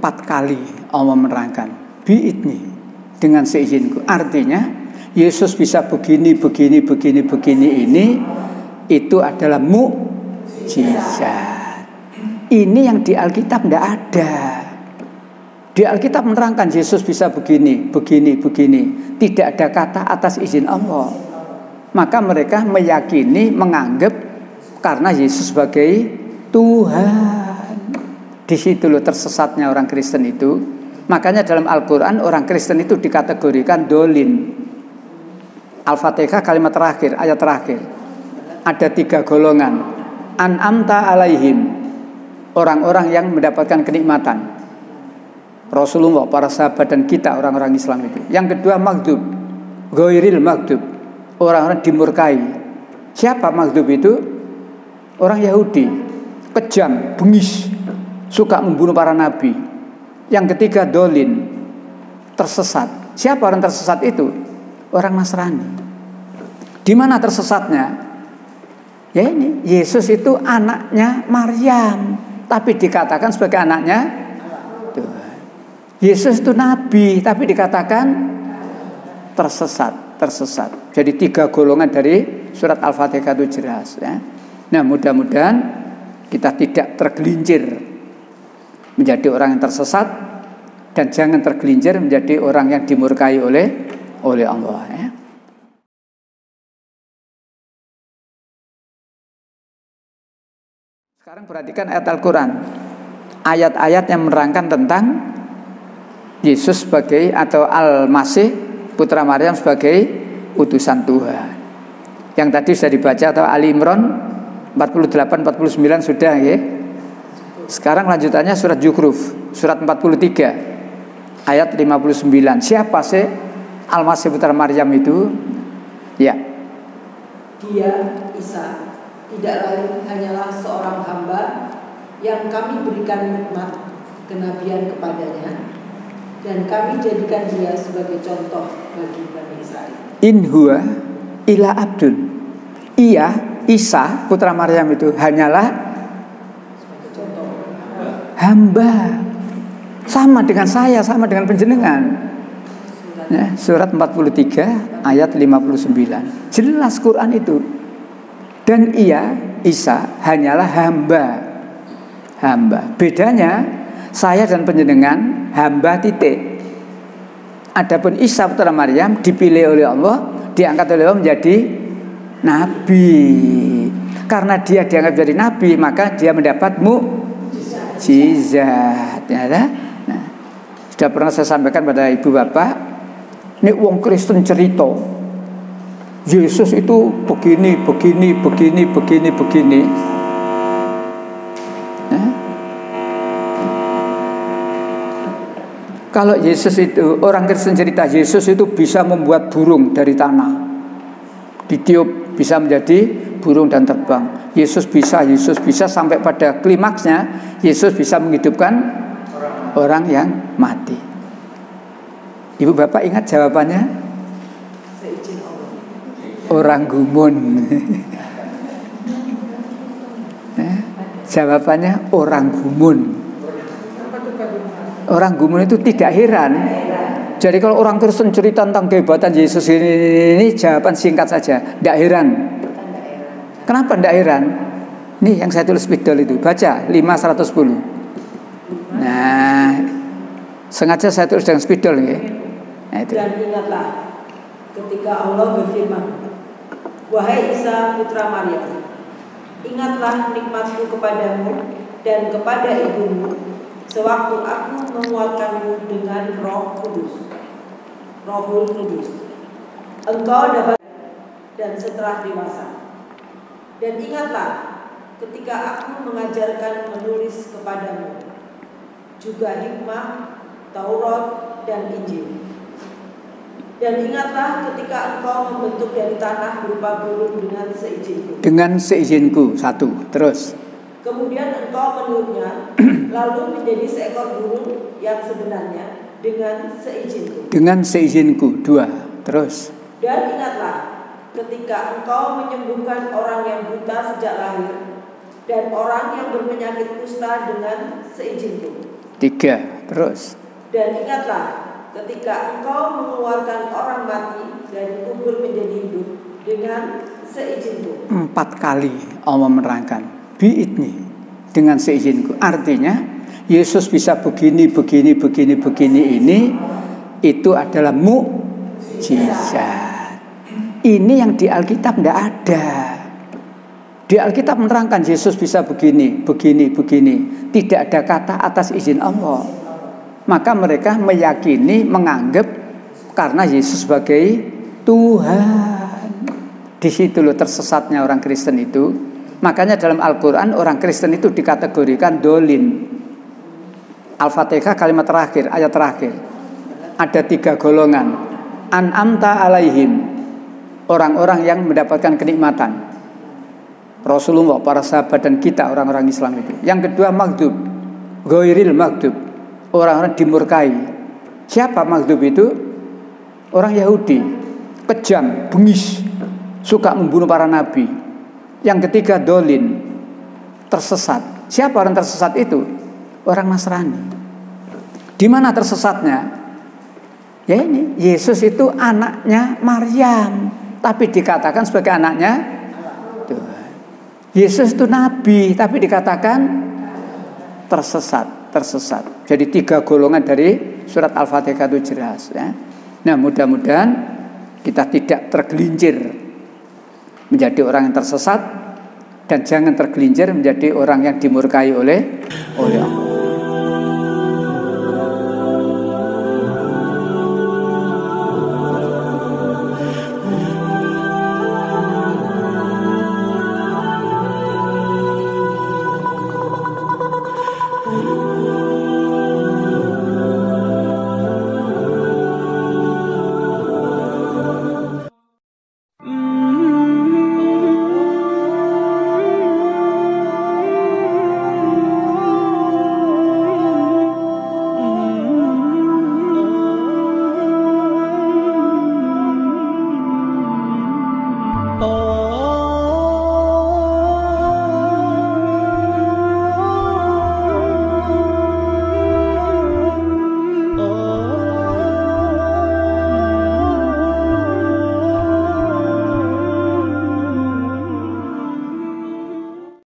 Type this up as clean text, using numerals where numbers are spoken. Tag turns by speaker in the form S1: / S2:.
S1: 4 kali Allah menerangkan bi'idni, dengan seizinku. Artinya Yesus bisa begini ini, itu adalah mukjizat. Ini yang di Alkitab tidak ada. Di Alkitab menerangkan Yesus bisa begini. Tidak ada kata atas izin Allah. Maka mereka meyakini, menganggap karena Yesus sebagai Tuhan. Di situ loh tersesatnya orang Kristen itu. Makanya dalam Al-Quran orang Kristen itu dikategorikan dolin. Al-Fatihah kalimat terakhir, ayat terakhir. Ada 3 golongan. An'amta alaihim, orang-orang yang mendapatkan kenikmatan. Rasulullah, para sahabat dan kita orang-orang Islam itu. Yang kedua maghdub, ghairil maghdub, orang-orang dimurkai. Siapa maghdub itu? Orang Yahudi, kejam, bengis, suka membunuh para nabi. Yang ketiga dolin, tersesat. Siapa orang tersesat itu? Orang Nasrani. Di mana tersesatnya? Ya ini, Yesus itu anaknya Maryam, tapi dikatakan sebagai anaknya Tuhan. Yesus itu nabi, tapi dikatakan tersesat. Jadi 3 golongan dari surat Al-Fatihah itu jelas ya. Nah, mudah-mudahan kita tidak tergelincir menjadi orang yang tersesat, dan jangan tergelincir menjadi orang yang dimurkai oleh Allah ya. Sekarang perhatikan ayat Al-Quran, ayat-ayat yang menerangkan tentang Yesus sebagai atau Al-Masih putra Maryam sebagai utusan Tuhan. Yang tadi sudah dibaca atau Ali Imran 48-49 sudah ya. Sekarang lanjutannya surat Zukhruf, surat 43 ayat 59. Siapa sih Al-Masih putra Maryam itu? Ya.
S2: Dia Isa tidak lain hanyalah seorang hamba yang kami berikan nikmat kenabian kepadanya, dan kami jadikan dia sebagai contoh bagi Bani Israel.
S1: In huwa ila abdun. Ia, Isa putra Maryam itu hanyalah
S2: Sebagai contoh
S1: hamba. Sama dengan saya, sama dengan penjenengan. Ya, surat 43 ayat 59. Jelas Quran itu. Dan ia, Isa hanyalah hamba. Bedanya saya dan penjenengan hamba titik. Adapun Isa putra Maryam dipilih oleh Allah, diangkat oleh Allah menjadi nabi. Karena dia diangkat menjadi nabi, maka dia mendapat mukjizat. Ya, nah, sudah pernah saya sampaikan pada ibu bapak, ini wong Kristen cerita Yesus itu begini. Kalau Yesus itu, orang Kristen cerita Yesus itu bisa membuat burung dari tanah, ditiup bisa menjadi burung dan terbang. Yesus bisa sampai pada klimaksnya Yesus bisa menghidupkan orang yang mati. Ibu bapak ingat jawabannya? Orang gumun. Jawabannya orang gumun. Orang gumun itu tidak heran. Jadi kalau orang Kristen cerita tentang kehebatan Yesus ini jawaban singkat saja, tidak heran. Kenapa tidak heran? Nih yang saya tulis spidol itu, baca 5:110. Nah, sengaja saya tulis dengan spidol ya. Nah, itu.
S2: Dan ingatlah ketika Allah berfirman, wahai Isa putra Maryam, ingatlah nikmatku kepadamu dan kepada ibumu, sewaktu aku menguatkanmu dengan Rohul Kudus. Engkau dapat dan setelah dewasa. Dan ingatlah ketika aku mengajarkan menulis kepadamu juga hikmah, Taurat dan Injil. Dan ingatlah ketika engkau membentuk dari tanah berupa burung dengan seizinku.
S1: Dengan seizinku, 1. Terus.
S2: Kemudian engkau meniupnya, lalu menjadi seekor burung yang sebenarnya dengan seizinku.
S1: Dengan seizinku, 2. Terus.
S2: Dan ingatlah ketika engkau menyembuhkan orang yang buta sejak lahir dan orang yang berpenyakit kusta dengan seizinku.
S1: 3. terus.
S2: Dan ingatlah, ketika engkau mengeluarkan orang mati dari kubur menjadi hidup dengan seizinku.
S1: 4 kali Allah menerangkan bi'idni, dengan seizinku. Artinya Yesus bisa begini ini, itu adalah mukjizat. Ini yang di Alkitab tidak ada. Di Alkitab menerangkan Yesus bisa begini. Tidak ada kata atas izin Allah. Maka mereka meyakini, menganggap karena Yesus sebagai Tuhan. Di situ loh tersesatnya orang Kristen itu. Makanya dalam Al-Quran orang Kristen itu dikategorikan dolin. Al-Fatihah kalimat terakhir, ayat terakhir. Ada 3 golongan. An'amta alaihim, orang-orang yang mendapatkan kenikmatan. Rasulullah, para sahabat dan kita orang-orang Islam itu. Yang kedua maghdub, ghairil maghdub, orang-orang dimurkai. Siapa maghdub itu? Orang Yahudi, kejam, bengis, suka membunuh para nabi. Yang ketiga dolin, tersesat. Siapa orang tersesat itu? Orang Nasrani. Di mana tersesatnya? Ya ini, Yesus itu anaknya Maryam, tapi dikatakan sebagai anaknya Tuhan. Yesus itu nabi, tapi dikatakan tersesat. Jadi 3 golongan dari surat Al-Fatihah itu jelas ya. Nah, mudah-mudahan kita tidak tergelincir menjadi orang yang tersesat, dan jangan tergelincir menjadi orang yang dimurkai oleh Allah.